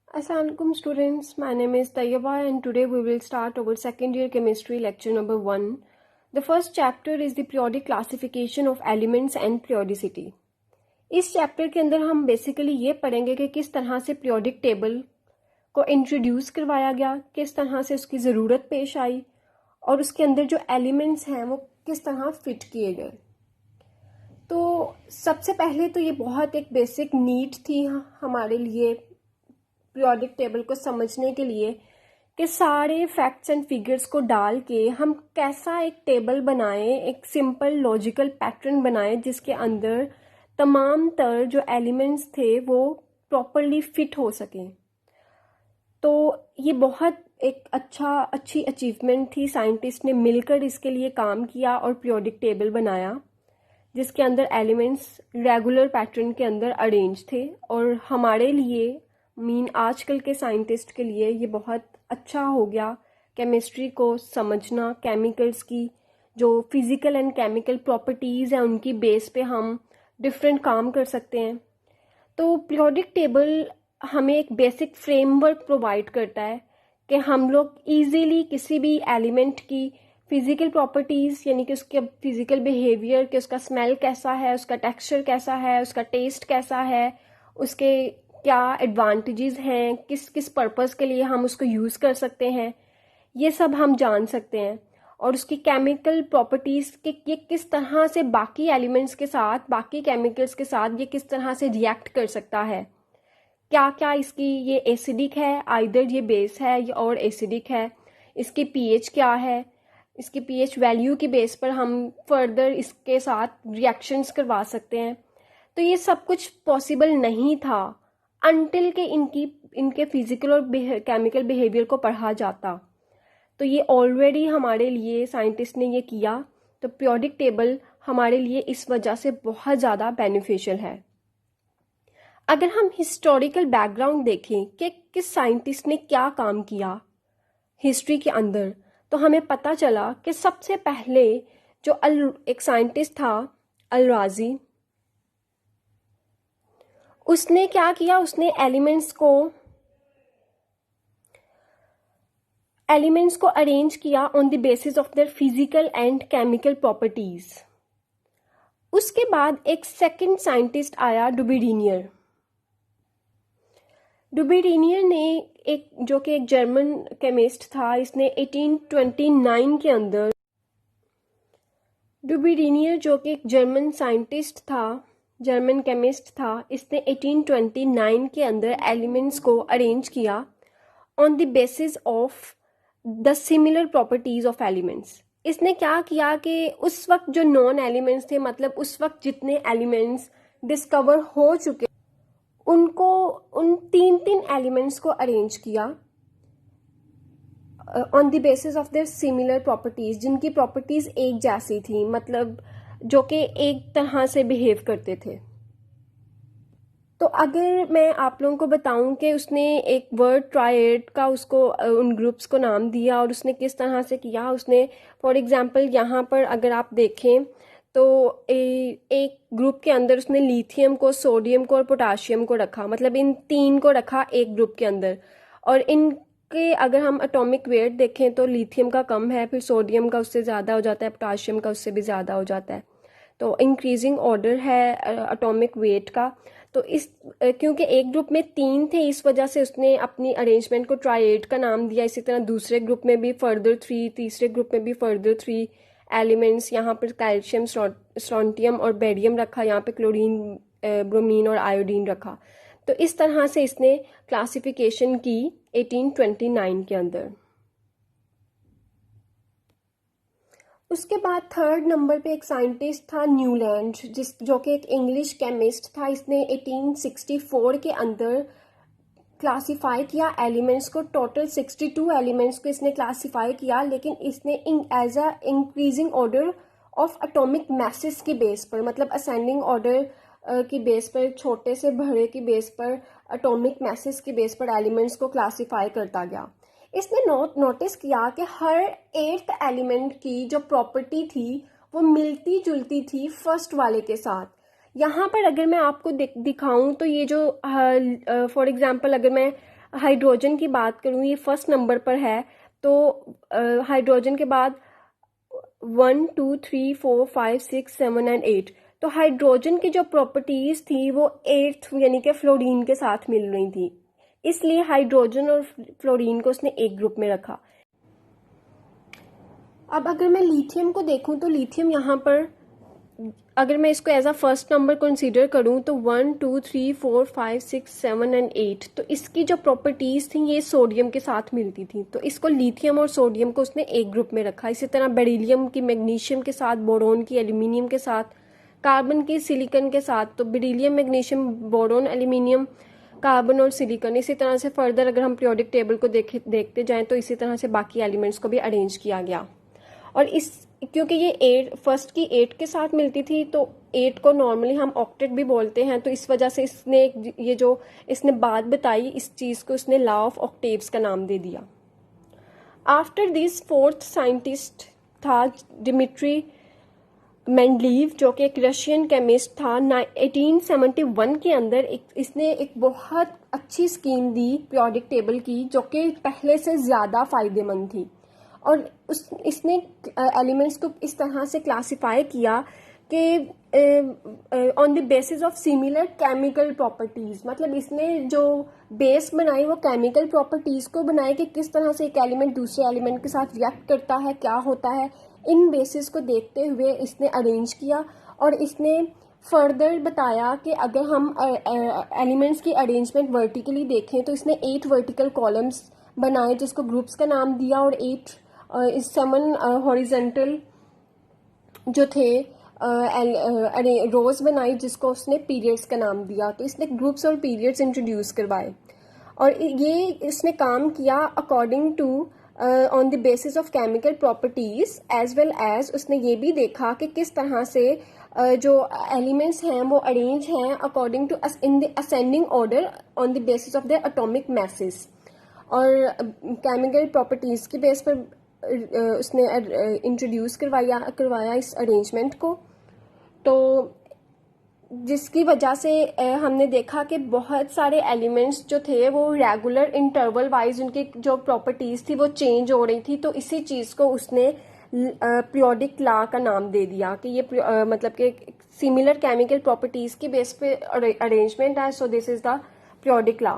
Assalamualaikum students, my name is Tayyaba and today we will start our second year chemistry lecture number 1. The first chapter is the periodic classification of elements and periodicity. इस chapter के अंदर हम basically ये पढ़ेंगे कि किस तरह से पीरियोडिक टेबल को इंट्रोड्यूस करवाया गया, किस तरह से उसकी ज़रूरत पेश आई और उसके अंदर जो एलिमेंट्स हैं वो किस तरह फिट किए गए। तो सबसे पहले तो ये बहुत एक बेसिक नीड थी हमारे लिए पीरियोडिक टेबल को समझने के लिए कि सारे फैक्ट्स एंड फिगर्स को डाल के हम कैसा एक टेबल बनाएं, एक सिंपल लॉजिकल पैटर्न बनाएं जिसके अंदर तमाम तर जो एलिमेंट्स थे वो प्रॉपरली फिट हो सकें। तो ये बहुत एक अच्छी अचीवमेंट थी। साइंटिस्ट ने मिलकर इसके लिए काम किया और पीरियोडिक टेबल बनाया जिसके अंदर एलिमेंट्स रेगुलर पैटर्न के अंदर अरेंज थे। और हमारे लिए आजकल के साइंटिस्ट के लिए ये बहुत अच्छा हो गया केमिस्ट्री को समझना, केमिकल्स की जो फिज़िकल एंड केमिकल प्रॉपर्टीज़ हैं उनकी बेस पे हम डिफरेंट काम कर सकते हैं। तो पीरियोडिक टेबल हमें एक बेसिक फ्रेमवर्क प्रोवाइड करता है कि हम लोग इजीली किसी भी एलिमेंट की फिज़िकल प्रॉपर्टीज़ यानी कि उसके फिज़िकल बिहेवियर, कि उसका स्मेल कैसा है, उसका टेक्सचर कैसा है, उसका टेस्ट कैसा है, उसके क्या एडवांटेजेस हैं, किस किस पर्पस के लिए हम उसको यूज़ कर सकते हैं, ये सब हम जान सकते हैं। और उसकी केमिकल प्रॉपर्टीज़ के ये किस तरह से बाकी एलिमेंट्स के साथ, बाकी केमिकल्स के साथ ये किस तरह से रिएक्ट कर सकता है, क्या क्या इसकी, ये एसिडिक है, आइदर ये बेस है या और एसिडिक है, इसकी पीएच क्या है, इसकी पीएच वैल्यू की बेस पर हम फर्दर इसके साथ रिएक्शंस करवा सकते हैं। तो ये सब कुछ पॉसिबल नहीं था अनटिल के इनके फिजिकल और केमिकल बिहेवियर को पढ़ा जाता। तो ये ऑलरेडी हमारे लिए साइंटिस्ट ने ये किया। तो पीरियोडिक टेबल हमारे लिए इस वजह से बहुत ज़्यादा बेनिफिशियल है। अगर हम हिस्टोरिकल बैकग्राउंड देखें कि किस साइंटिस्ट ने क्या काम किया हिस्ट्री के अंदर, तो हमें पता चला कि सबसे पहले जो एक साइंटिस्ट था अल-राज़ी, उसने क्या किया, उसने एलिमेंट्स को अरेंज किया on the basis of their physical and chemical properties. उसके बाद एक सेकंड साइंटिस्ट आया डुबिडिनियर। डुबिडिनियर ने जो कि एक जर्मन केमिस्ट था, इसने 1829 के अंदर, डुबिडिनियर जो कि एक जर्मन साइंटिस्ट था, जर्मन केमिस्ट था, इसने 1829 के अंदर एलिमेंट्स को अरेंज किया on the basis of the similar properties of elements. इसने क्या किया कि उस वक्त जो नॉन एलिमेंट्स थे, मतलब उस वक्त जितने एलिमेंट्स डिस्कवर हो चुके, उनको उन तीन एलिमेंट्स को अरेंज किया on the basis of their similar properties, जिनकी प्रॉपर्टीज एक जैसी थी, मतलब जो कि एक तरह से बिहेव करते थे। तो अगर मैं आप लोगों को बताऊं कि उसने एक वर्ड ट्रायड का उसको उन ग्रुप्स को नाम दिया और उसने किस तरह से किया। उसने फॉर एग्जांपल यहाँ पर अगर आप देखें तो एक ग्रुप के अंदर उसने लिथियम को, सोडियम को और पोटाशियम को रखा, मतलब इन तीन को रखा एक ग्रुप के अंदर। और इनके अगर हम एटॉमिक वेट देखें तो लिथियम का कम है, फिर सोडियम का उससे ज़्यादा हो जाता है, पोटाशियम का उससे भी ज़्यादा हो जाता है। तो इंक्रीजिंग ऑर्डर है एटॉमिक वेट का। तो इस क्योंकि एक ग्रुप में तीन थे, इस वजह से उसने अपनी अरेंजमेंट को ट्राइएड का नाम दिया। इसी तरह दूसरे ग्रुप में भी फर्दर 3, तीसरे ग्रुप में भी फर्दर 3 एलिमेंट्स, यहाँ पर कैल्शियम, स्ट्रोंटियम और बेरियम रखा, यहाँ पे क्लोरीन, ब्रोमीन और आयोडीन रखा। तो इस तरह से इसने क्लासिफिकेशन की 1829 के अंदर। उसके बाद थर्ड नंबर पे एक साइंटिस्ट था न्यूलैंड, जो कि एक इंग्लिश केमिस्ट था। इसने 1864 के अंदर क्लासिफाई किया एलिमेंट्स को। टोटल 62 एलिमेंट्स को इसने क्लासिफाई किया, लेकिन इसने as a increasing order of atomic masses की बेस पर, मतलब असेंडिंग ऑर्डर की बेस पर, छोटे से बड़े की बेस पर, एटॉमिक मैसेस की बेस पर एलिमेंट्स को क्लासिफाई करता गया। इसने नोटिस किया कि हर 8th एलिमेंट की जो प्रॉपर्टी थी वो मिलती जुलती थी फर्स्ट वाले के साथ। यहाँ पर अगर मैं आपको दिखाऊं तो ये जो फॉर एग्जांपल अगर मैं हाइड्रोजन की बात करूँ, ये फर्स्ट नंबर पर है। तो हाइड्रोजन के बाद 1 2 3 4 5 6 7 एंड 8, तो हाइड्रोजन की जो प्रॉपर्टीज थी वो 8th यानी कि फ्लोरीन के साथ मिल रही थी, इसलिए हाइड्रोजन और फ्लोरीन को उसने एक ग्रुप में रखा। अब अगर मैं लिथियम को देखूं तो लिथियम यहाँ पर, अगर मैं इसको as a first number consider करूं तो 1 2 3 4 5 6 7 एंड 8, तो इसकी जो प्रॉपर्टीज थी ये सोडियम के साथ मिलती थी, तो इसको लिथियम और सोडियम को उसने एक ग्रुप में रखा। इसी तरह बेरिलियम की मैग्नीशियम के साथ, बोरोन की एल्यूमिनियम के साथ, कार्बन की सिलिकॉन के साथ, तो beryllium, magnesium, boron, aluminium, carbon और सिलिकॉन। इसी तरह से फर्दर अगर हम पीरियोडिक टेबल को देखते जाएं तो इसी तरह से बाकी एलिमेंट्स को भी अरेंज किया गया। और इस क्योंकि ये 8 फर्स्ट की 8 के साथ मिलती थी, तो 8 को नॉर्मली हम ऑक्टेट भी बोलते हैं, तो इस वजह से इसने ये जो इसने बात बताई, इस चीज़ को इसने लॉ ऑफ ऑक्टेव्स का नाम दे दिया। आफ्टर दिस फोर्थ साइंटिस्ट था डिमिट्री मेंडलीव, जो कि एक रशियन केमिस्ट था। 1871 के अंदर इसने एक बहुत अच्छी स्कीम दी पीरियोडिक टेबल की, जो कि पहले से ज़्यादा फ़ायदेमंद थी। और इसने एलिमेंट्स को इस तरह से क्लासिफाई किया कि on the basis of similar chemical properties, मतलब इसने जो बेस बनाई वो केमिकल प्रॉपर्टीज़ को बनाए कि किस तरह से एक एलिमेंट दूसरे एलिमेंट के साथ रिएक्ट करता है, क्या होता है। इन बेसिस को देखते हुए इसने अरेंज किया, और इसने फर्दर बताया कि अगर हम एलिमेंट्स की अरेंजमेंट वर्टिकली देखें तो इसने 8 वर्टिकल कॉलम्स बनाए जिसको ग्रुप्स का नाम दिया, और 8 7 हॉरिजेंटल जो थे रोज बनाई जिसको उसने पीरियड्स का नाम दिया। तो इसने ग्रुप्स और पीरियड्स इंट्रोड्यूस करवाए, और ये इसने काम किया according to on the basis of chemical properties, as well as उसने ये भी देखा कि किस तरह से जो एलिमेंट्स हैं वो अरेंज हैं according to in the ascending order on the basis of the atomic masses. और केमिकल प्रॉपर्टीज की बेस पर उसने इंट्रोड्यूस करवाया इस अरेंजमेंट को। तो जिसकी वजह से हमने देखा कि बहुत सारे एलिमेंट्स जो थे वो रेगुलर इंटरवल वाइज उनकी जो प्रॉपर्टीज थी वो चेंज हो रही थी। तो इसी चीज़ को उसने पीरियोडिक लॉ का नाम दे दिया कि ये मतलब कि सिमिलर केमिकल प्रॉपर्टीज की बेस पे अरेंजमेंट है, so this is the periodic law.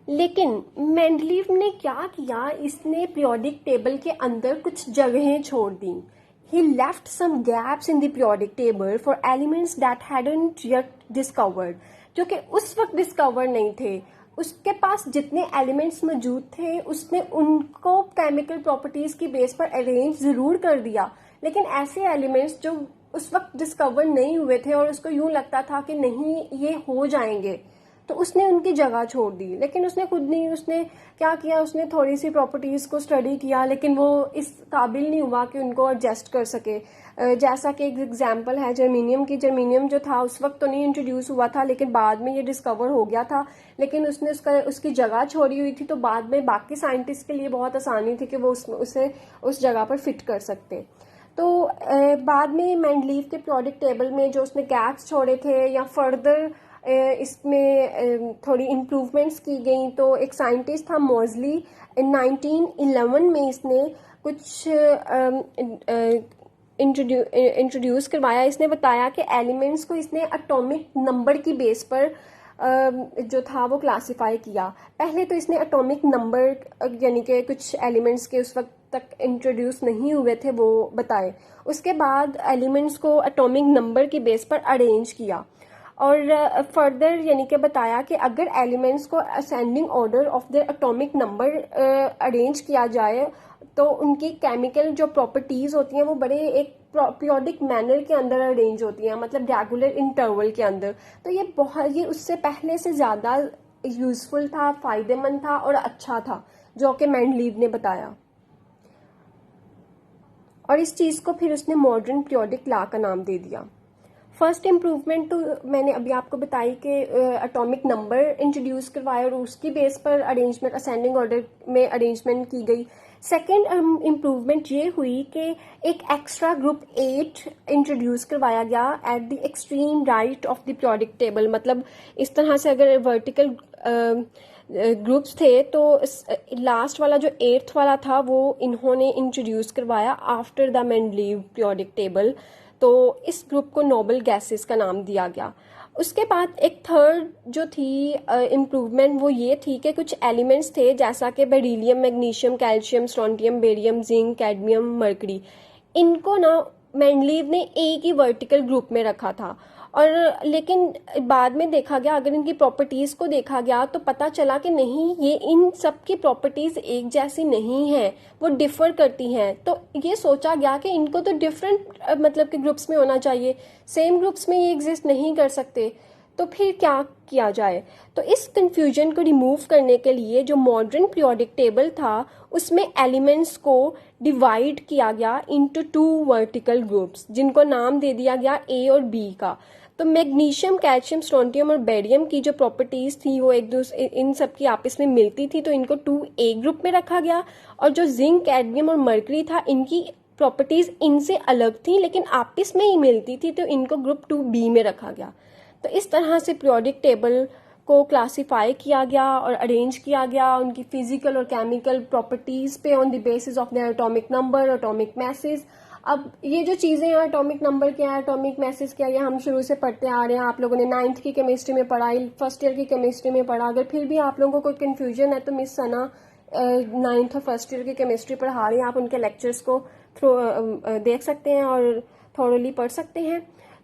लेकिन मेंडलीव ने क्या किया, इसने पीरियोडिक टेबल के अंदर कुछ जगहें छोड़ दी। He left some gaps in the periodic table for elements that hadn't yet discovered, जो कि उस वक्त डिस्कवर नहीं थे। उसके पास जितने एलिमेंट्स मौजूद थे उसने उनको केमिकल प्रॉपर्टीज की बेस पर अरेंज जरूर कर दिया, लेकिन ऐसे एलिमेंट्स जो उस वक्त डिस्कवर नहीं हुए थे और उसको यूं लगता था कि नहीं ये हो जाएंगे, तो उसने उनकी जगह छोड़ दी। लेकिन उसने खुद नहीं, उसने क्या किया, उसने थोड़ी सी प्रॉपर्टीज को स्टडी किया, लेकिन वो इस काबिल नहीं हुआ कि उनको एडजस्ट कर सके। जैसा कि एक एग्जांपल है जर्मेनियम की। जर्मेनियम जो था उस वक्त तो नहीं इंट्रोड्यूस हुआ था, लेकिन बाद में ये डिस्कवर हो गया था, लेकिन उसने उसकी जगह छोड़ी हुई थी, तो बाद में बाकी साइंटिस्ट के लिए बहुत आसानी थी कि वो उसे उस जगह पर फिट कर सकते। तो बाद में मेंडलीव के पीरियोडिक टेबल में जो उसने गैप्स छोड़े थे या फर्दर इसमें थोड़ी इम्प्रूवमेंट्स की गई, तो एक साइंटिस्ट था मोजली, 1911 में इसने कुछ इंट्रोड्यूस करवाया। इसने बताया कि एलिमेंट्स को इसने एटॉमिक नंबर की बेस पर जो था वो क्लासिफाई किया। पहले तो इसने एटॉमिक नंबर यानी कि कुछ एलिमेंट्स के उस वक्त तक इंट्रोड्यूस नहीं हुए थे वो बताए, उसके बाद एलिमेंट्स को एटॉमिक नंबर की बेस पर अरेंज किया, और फर्दर यानी कि बताया कि अगर एलिमेंट्स को ascending order of the atomic number arrange किया जाए तो उनकी केमिकल जो प्रॉपर्टीज होती हैं वो बड़े एक पीरियोडिक मैनर के अंदर अरेंज होती हैं, मतलब रेगुलर इंटरवल के अंदर। तो ये उससे पहले से ज़्यादा यूजफुल था, फायदेमंद था और अच्छा था, जो कि मेंडलीव ने बताया। और इस चीज़ को फिर उसने मॉडर्न पीरियोडिक लॉ का नाम दे दिया। फर्स्ट इम्प्रूवमेंट तो मैंने अभी आपको बताई कि एटॉमिक नंबर इंट्रोड्यूस करवाया और उसकी बेस पर अरेंजमेंट असेंडिंग ऑर्डर में अरेंजमेंट की गई। सेकेंड इम्प्रूवमेंट ये हुई कि एक एक्स्ट्रा ग्रुप 8 इंट्रोड्यूस करवाया गया at the extreme right of the periodic table. मतलब इस तरह से अगर वर्टिकल ग्रुप्स थे तो लास्ट वाला जो 8th वाला था वो इन्होंने इंट्रोड्यूस करवाया after the Mendeleev periodic table. तो इस ग्रुप को नोबल गैसेस का नाम दिया गया। उसके बाद एक थर्ड जो थी इम्प्रूवमेंट वो ये थी कि कुछ एलिमेंट्स थे जैसा कि beryllium, magnesium, calcium, strontium, barium, zinc, cadmium, mercury, इनको ना मेंडलीव ने एक ही वर्टिकल ग्रुप में रखा था। और लेकिन बाद में देखा गया, अगर इनकी प्रॉपर्टीज़ को देखा गया तो पता चला कि नहीं, ये इन सब की प्रॉपर्टीज़ एक जैसी नहीं है, वो डिफ़र करती हैं। तो ये सोचा गया कि इनको तो डिफरेंट मतलब के ग्रुप्स में होना चाहिए, सेम ग्रुप्स में ये एग्जिस्ट नहीं कर सकते। तो फिर क्या किया जाए? तो इस कंफ्यूजन को रिमूव करने के लिए जो मॉडर्न पीरियोडिक टेबल था उसमें एलिमेंट्स को डिवाइड किया गया इनटू 2 वर्टिकल ग्रुप्स, जिनको नाम दे दिया गया ए और बी का। तो मैग्नीशियम, कैल्शियम, स्ट्रोंटियम और बेरियम की जो प्रॉपर्टीज थी वो एक दूसरे इन सब की आपस में मिलती थी, तो इनको 2A ग्रुप में रखा गया। और जो जिंक, कैडमियम और मरकरी था, इनकी प्रॉपर्टीज इनसे अलग थी लेकिन आपस में ही मिलती थी, तो इनको ग्रुप 2B में रखा गया। तो इस तरह से पीरियोडिक टेबल को क्लासिफाई किया गया और अरेंज किया गया उनकी फिजिकल और केमिकल प्रॉपर्टीज पे on the basis of their atomic number, atomic message. अब ये जो चीज़ें हैं, एटॉमिक नंबर क्या है, एटॉमिक मैसेज क्या है, ये हम शुरू से पढ़ते आ रहे हैं। आप लोगों ने 9th की केमिस्ट्री में पढ़ा, फर्स्ट ईयर की केमिस्ट्री में पढ़ा। अगर फिर भी आप लोगों को कोई कन्फ्यूजन है तो मिस सना 9th और फर्स्ट ईयर की केमिस्ट्री पढ़ा रही हैं, आप उनके लेक्चर्स को देख सकते हैं और थोड़ली पढ़ सकते हैं।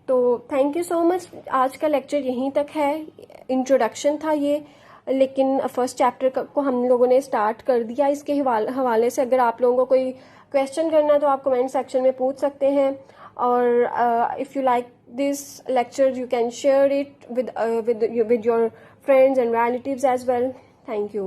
तो थैंक यू सो मच। आज का लेक्चर यहीं तक है, इंट्रोडक्शन था ये, लेकिन फर्स्ट चैप्टर को हम लोगों ने स्टार्ट कर दिया। इसके हवाले से अगर आप लोगों को कोई क्वेश्चन करना है तो आप कमेंट सेक्शन में पूछ सकते हैं। और if you like this lecture you can share it with your friends and relatives as well. Thank you.